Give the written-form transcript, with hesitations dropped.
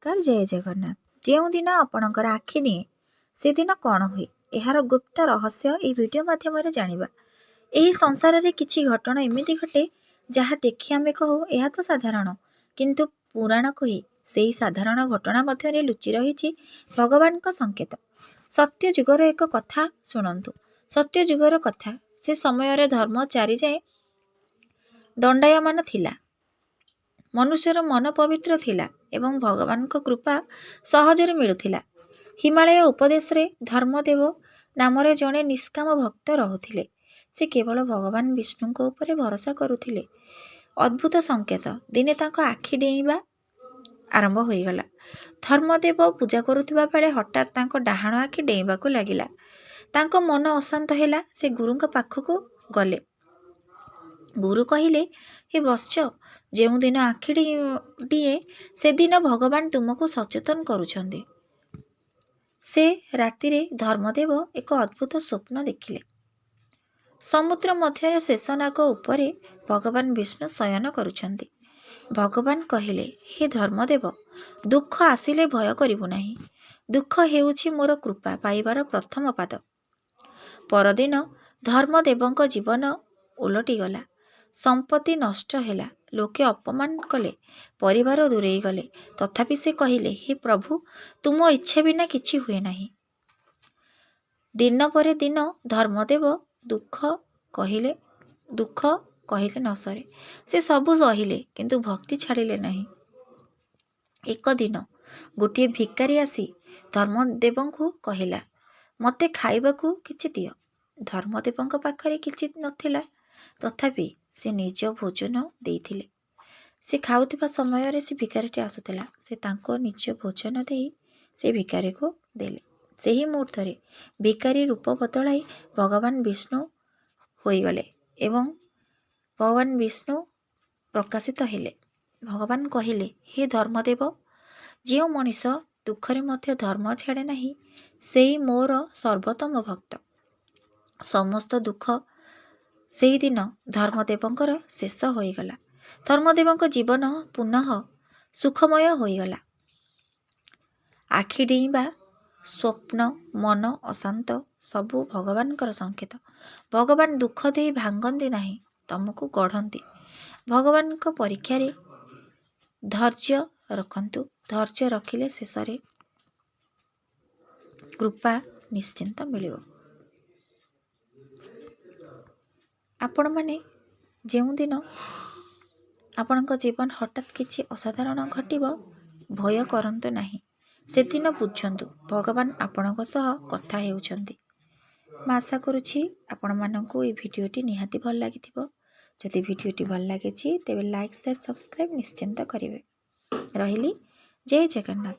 नमस्कार जय जगन्नाथ। जो दिन आपणकर आखि निए से दिन कौन हुए यार गुप्त रहस्य ये वीडियो माध्यम जाना। यही संसार में किसी घटना एमती घटे जहाँ देखी आम कहू यह तो साधारण किंतु पुराण कही से साधारण घटना मध्य लुचि रही भगवान का संकेत। सत्य जुगर एक कथा शुणु। सत्य जुगर कथा से समय धर्म चारि जाए दंडायमान थिला। मनुष्यर मन पवित्र थिला एवं भगवान को कृपा सहजरे मिलुथिला। हिमालय उपदेश रे धर्मदेव नाम जड़े निष्काम भक्त रहुथिले। से केवल भगवान विष्णु को ऊपर भरोसा करुथिले। अद्भुत संकेत दिने तांको आखि डेइबा आरंभ होईगला। धर्मदेव पूजा करुथिबा बेले हठात तांको डाहाण आखि डेइबाकु लागिला। तांको मन अशांत हैला। से गुरुଙ୍କ पाखकु गले। गुरु कहिले हे वत्स जो दिन आखि डिए से दिन भगवान तुमको सचेतन करुछंदे। से रातिरे धर्मदेव एक अद्भुत स्वप्न देखिले। समुद्र मध्य शेषनाग उपरे भगवान विष्णु शयन करुछंदे। भगवान कहिले हे धर्मदेव दुख आसिले भय करिबु नाही। दुख हेउछि मोर कृपा पाइबार प्रथम पाद। परदिन धर्मदेवଙ୍କ जीवन उलटी गला। संपत्ति नष्ट हैला। लोके अपमान कले। परिवार दूरेई गले। तथापि से कहिले हे प्रभु तुम इच्छा बिना किछि हुए नाही। दिन पर दिन धर्मदेव दुख कहिले न सरे। से सबु सहिले किंतु भक्ति छाड़िले नाही। एक दिन गोटे भिकारी आसी धर्मदेवଙ୍କୁ कहिला मते खाइबाकू किछि दियो। धर्मदेवଙ୍କ पाखरे किछि नथिला तथापि से निज भोजन देइथिले। से खाउथिबा समय रे से भिकारीटी आसुथिला। से तांको निज भोजन देई से भिकारी को देले। सेही मुहूर्त रे भिकारी रूप बदलाई भगवान विष्णु होइगले एवं भगवान विष्णु प्रकाशित हेले। भगवान कहिले हे धर्मदेव जो मनीष दुखरे मध्य धर्म छाड़े नाही सेई मोर सर्वोत्तम भक्त। समस्त दुख सेही दिन धर्मदेवंकर शेष होइगला। धर्मदेवंक जीवन पुनः सुखमय होइगला। आखि डेइबा स्वप्न मन अशांत सबु भगवानकर संकेत। भगवान दुख दे भांगती नाही तुमको गढ़ती। भगवान को परीक्षा रे धैर्य रखंतु। धैर्य रखिले शेष रे कृपा निश्चिंत मिलिबो। आपण माने ଯେଉଁ दिन आपणଙ୍କ जीवन हठात किछि असाधारण घटिबो भय करंतु नाही। सेदिन बुझंतु भगवान आपणଙ୍କ सह कथा हेउछंती। मैं आशा करुछि आपण माननकु ए भिडियोटी निहाती भल लागिथिबो। जदि भिडियोटी भल लागिछि तेबे लाइक शेयर सब्सक्राइब निश्चिंत करिवे। रहिली जय जगन्नाथ।